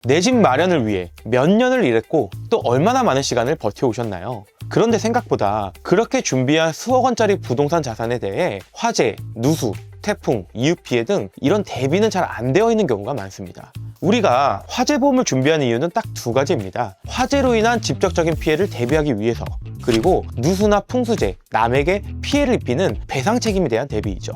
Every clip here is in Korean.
내 집 마련을 위해 몇 년을 일했고 또 얼마나 많은 시간을 버텨오셨나요? 그런데 생각보다 그렇게 준비한 수억 원짜리 부동산 자산에 대해 화재, 누수, 태풍, 이웃 피해 등 이런 대비는 잘 안 되어 있는 경우가 많습니다. 우리가 화재보험을 준비하는 이유는 딱 두 가지입니다. 화재로 인한 직접적인 피해를 대비하기 위해서, 그리고 누수나 풍수재, 남에게 피해를 입히는 배상 책임에 대한 대비이죠.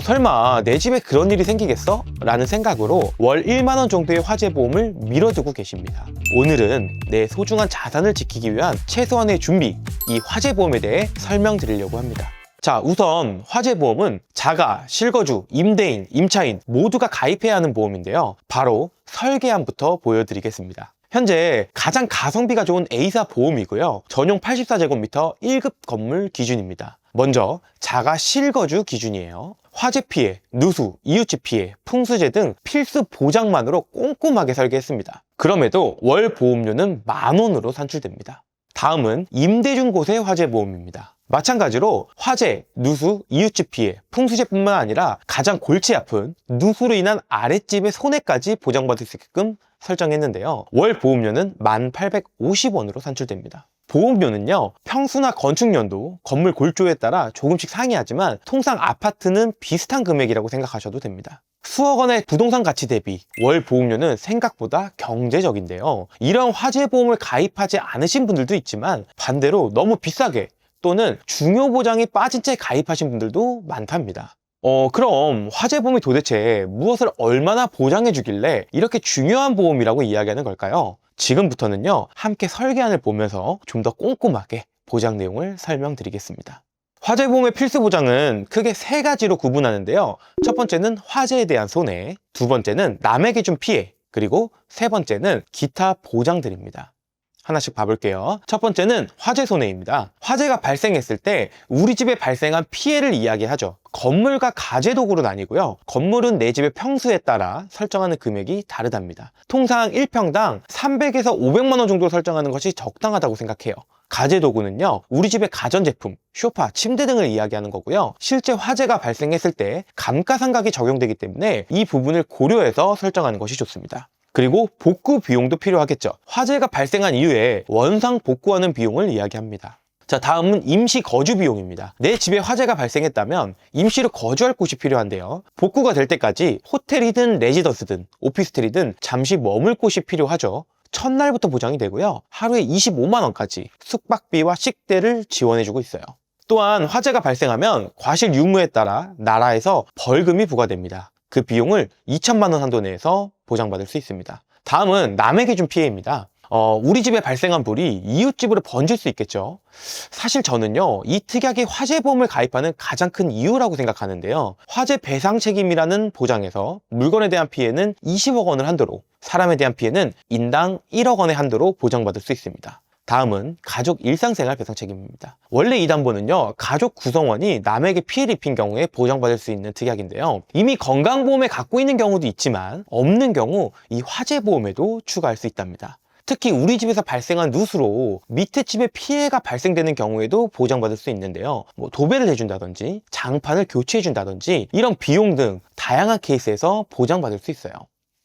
설마 내 집에 그런 일이 생기겠어? 라는 생각으로 월 1만 원 정도의 화재보험을 미뤄두고 계십니다. 오늘은 내 소중한 자산을 지키기 위한 최소한의 준비, 이 화재보험에 대해 설명드리려고 합니다. 자, 우선 화재보험은 자가, 실거주, 임대인, 임차인 모두가 가입해야 하는 보험인데요. 바로 설계안부터 보여드리겠습니다. 현재 가장 가성비가 좋은 A사 보험이고요. 전용 84제곱미터 1급 건물 기준입니다. 먼저 자가 실거주 기준이에요. 화재 피해, 누수, 이웃집 피해, 풍수재 등 필수 보장만으로 꼼꼼하게 설계했습니다. 그럼에도 월 보험료는 10,000원으로 산출됩니다. 다음은 임대 중 곳의 화재보험입니다. 마찬가지로 화재, 누수, 이웃집 피해, 풍수재뿐만 아니라 가장 골치 아픈 누수로 인한 아랫집의 손해까지 보장받을 수 있게끔 설정했는데요. 월 보험료는 1,850원으로 산출됩니다. 보험료는요, 평수나 건축연도, 건물 골조에 따라 조금씩 상이하지만 통상 아파트는 비슷한 금액이라고 생각하셔도 됩니다. 수억 원의 부동산 가치 대비 월 보험료는 생각보다 경제적인데요. 이런 화재보험을 가입하지 않으신 분들도 있지만 반대로 너무 비싸게 또는 중요 보장이 빠진 채 가입하신 분들도 많답니다. 그럼 화재보험이 도대체 무엇을 얼마나 보장해 주길래 이렇게 중요한 보험이라고 이야기하는 걸까요? 지금부터는요, 함께 설계안을 보면서 좀 더 꼼꼼하게 보장 내용을 설명드리겠습니다. 화재보험의 필수 보장은 크게 세 가지로 구분하는데요. 첫 번째는 화재에 대한 손해, 두 번째는 남에게 준 피해, 그리고 세 번째는 기타 보장들입니다. 하나씩 봐볼게요. 첫 번째는 화재 손해입니다. 화재가 발생했을 때 우리 집에 발생한 피해를 이야기하죠. 건물과 가재도구로 나뉘고요. 건물은 내 집의 평수에 따라 설정하는 금액이 다르답니다. 통상 1평당 300에서 500만 원 정도 설정하는 것이 적당하다고 생각해요. 가재도구는요, 우리 집의 가전제품, 소파, 침대 등을 이야기하는 거고요. 실제 화재가 발생했을 때 감가상각이 적용되기 때문에 이 부분을 고려해서 설정하는 것이 좋습니다. 그리고 복구 비용도 필요하겠죠. 화재가 발생한 이후에 원상 복구하는 비용을 이야기합니다. 자, 다음은 임시 거주 비용입니다. 내 집에 화재가 발생했다면 임시로 거주할 곳이 필요한데요. 복구가 될 때까지 호텔이든 레지던스든 오피스텔이든 잠시 머물 곳이 필요하죠. 첫날부터 보장이 되고요. 하루에 25만 원까지 숙박비와 식대를 지원해주고 있어요. 또한 화재가 발생하면 과실 유무에 따라 나라에서 벌금이 부과됩니다. 그 비용을 2천만 원 한도 내에서 보장받을 수 있습니다. 다음은 남에게 준 피해입니다. 우리 집에 발생한 불이 이웃집으로 번질 수 있겠죠. 사실 저는요, 이 특약의 화재보험을 가입하는 가장 큰 이유라고 생각하는데요. 화재 배상 책임이라는 보장에서 물건에 대한 피해는 20억 원을 한도로, 사람에 대한 피해는 인당 1억 원의 한도로 보장받을 수 있습니다. 다음은 가족 일상생활 배상 책임입니다. 원래 이 담보는요, 가족 구성원이 남에게 피해를 입힌 경우에 보장받을 수 있는 특약인데요. 이미 건강보험에 갖고 있는 경우도 있지만 없는 경우 이 화재보험에도 추가할 수 있답니다. 특히 우리 집에서 발생한 누수로 밑에 집에 피해가 발생되는 경우에도 보장받을 수 있는데요. 도배를 해준다든지 장판을 교체해준다든지 이런 비용 등 다양한 케이스에서 보장받을 수 있어요.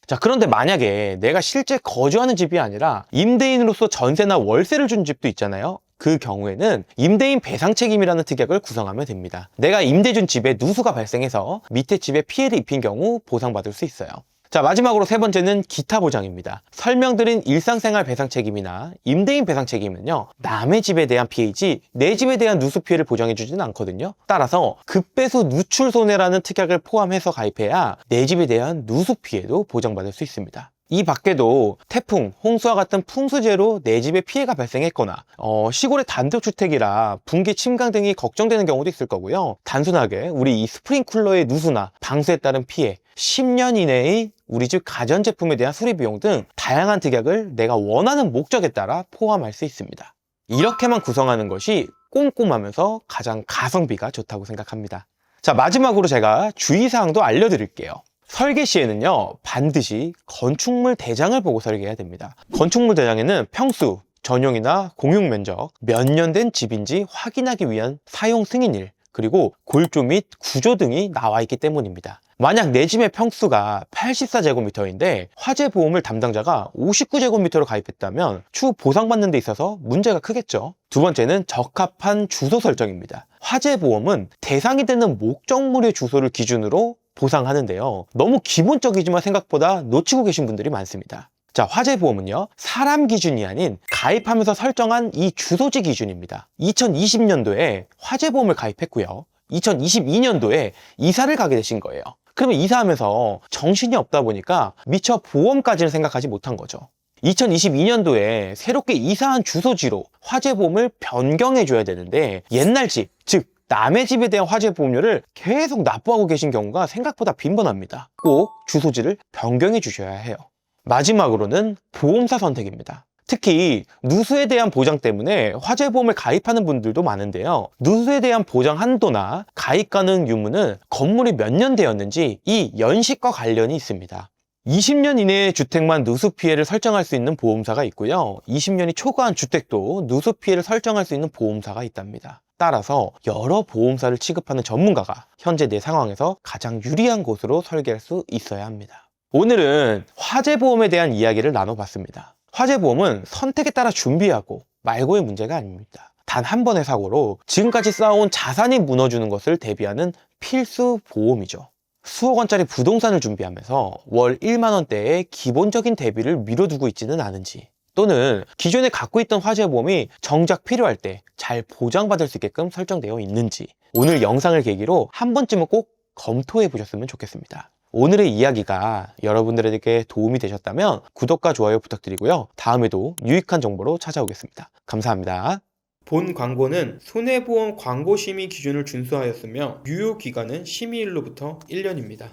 자, 그런데 만약에 내가 실제 거주하는 집이 아니라 임대인으로서 전세나 월세를 준 집도 있잖아요. 그 경우에는 임대인 배상 책임이라는 특약을 구성하면 됩니다. 내가 임대 준 집에 누수가 발생해서 밑에 집에 피해를 입힌 경우 보상받을 수 있어요. 자, 마지막으로 세 번째는 기타 보장입니다. 설명드린 일상생활 배상 책임이나 임대인 배상 책임은요, 남의 집에 대한 피해이지 내 집에 대한 누수 피해를 보장해주지는 않거든요. 따라서 급배수 누출 손해라는 특약을 포함해서 가입해야 내 집에 대한 누수 피해도 보장받을 수 있습니다. 이 밖에도 태풍, 홍수와 같은 풍수재로 내 집에 피해가 발생했거나 시골의 단독주택이라 붕괴, 침강 등이 걱정되는 경우도 있을 거고요. 단순하게 우리 이 스프링쿨러의 누수나 방수에 따른 피해, 10년 이내의 우리 집 가전제품에 대한 수리 비용 등 다양한 특약을 내가 원하는 목적에 따라 포함할 수 있습니다. 이렇게만 구성하는 것이 꼼꼼하면서 가장 가성비가 좋다고 생각합니다. 자, 마지막으로 제가 주의사항도 알려드릴게요. 설계 시에는요, 반드시 건축물 대장을 보고 설계해야 됩니다. 건축물 대장에는 평수, 전용이나 공용 면적, 몇 년 된 집인지 확인하기 위한 사용 승인일, 그리고 골조 및 구조 등이 나와 있기 때문입니다. 만약 내 집의 평수가 84제곱미터인데 화재 보험을 담당자가 59제곱미터로 가입했다면 추후 보상받는 데 있어서 문제가 크겠죠. 두 번째는 적합한 주소 설정입니다. 화재 보험은 대상이 되는 목적물의 주소를 기준으로 보상하는데요. 너무 기본적이지만 생각보다 놓치고 계신 분들이 많습니다. 자, 화재보험은요, 사람 기준이 아닌 가입하면서 설정한 이 주소지 기준입니다. 2020년도에 화재보험을 가입했고요. 2022년도에 이사를 가게 되신 거예요. 그러면 이사하면서 정신이 없다 보니까 미처 보험까지는 생각하지 못한 거죠. 2022년도에 새롭게 이사한 주소지로 화재보험을 변경해 줘야 되는데 옛날 집, 즉 남의 집에 대한 화재보험료를 계속 납부하고 계신 경우가 생각보다 빈번합니다. 꼭 주소지를 변경해 주셔야 해요. 마지막으로는 보험사 선택입니다. 특히 누수에 대한 보장 때문에 화재보험을 가입하는 분들도 많은데요. 누수에 대한 보장 한도나 가입 가능 유무는 건물이 몇 년 되었는지 이 연식과 관련이 있습니다. 20년 이내의 주택만 누수 피해를 설정할 수 있는 보험사가 있고요. 20년이 초과한 주택도 누수 피해를 설정할 수 있는 보험사가 있답니다. 따라서 여러 보험사를 취급하는 전문가가 현재 내 상황에서 가장 유리한 곳으로 설계할 수 있어야 합니다. 오늘은 화재보험에 대한 이야기를 나눠봤습니다. 화재보험은 선택에 따라 준비하고 말고의 문제가 아닙니다. 단 한 번의 사고로 지금까지 쌓아온 자산이 무너지는 것을 대비하는 필수 보험이죠. 수억 원짜리 부동산을 준비하면서 월 1만 원대의 기본적인 대비를 미뤄두고 있지는 않은지, 또는 기존에 갖고 있던 화재보험이 정작 필요할 때 잘 보장받을 수 있게끔 설정되어 있는지 오늘 영상을 계기로 한 번쯤은 꼭 검토해 보셨으면 좋겠습니다. 오늘의 이야기가 여러분들에게 도움이 되셨다면 구독과 좋아요 부탁드리고요. 다음에도 유익한 정보로 찾아오겠습니다. 감사합니다. 본 광고는 손해보험 광고심의 기준을 준수하였으며 유효기간은 심의일로부터 1년입니다.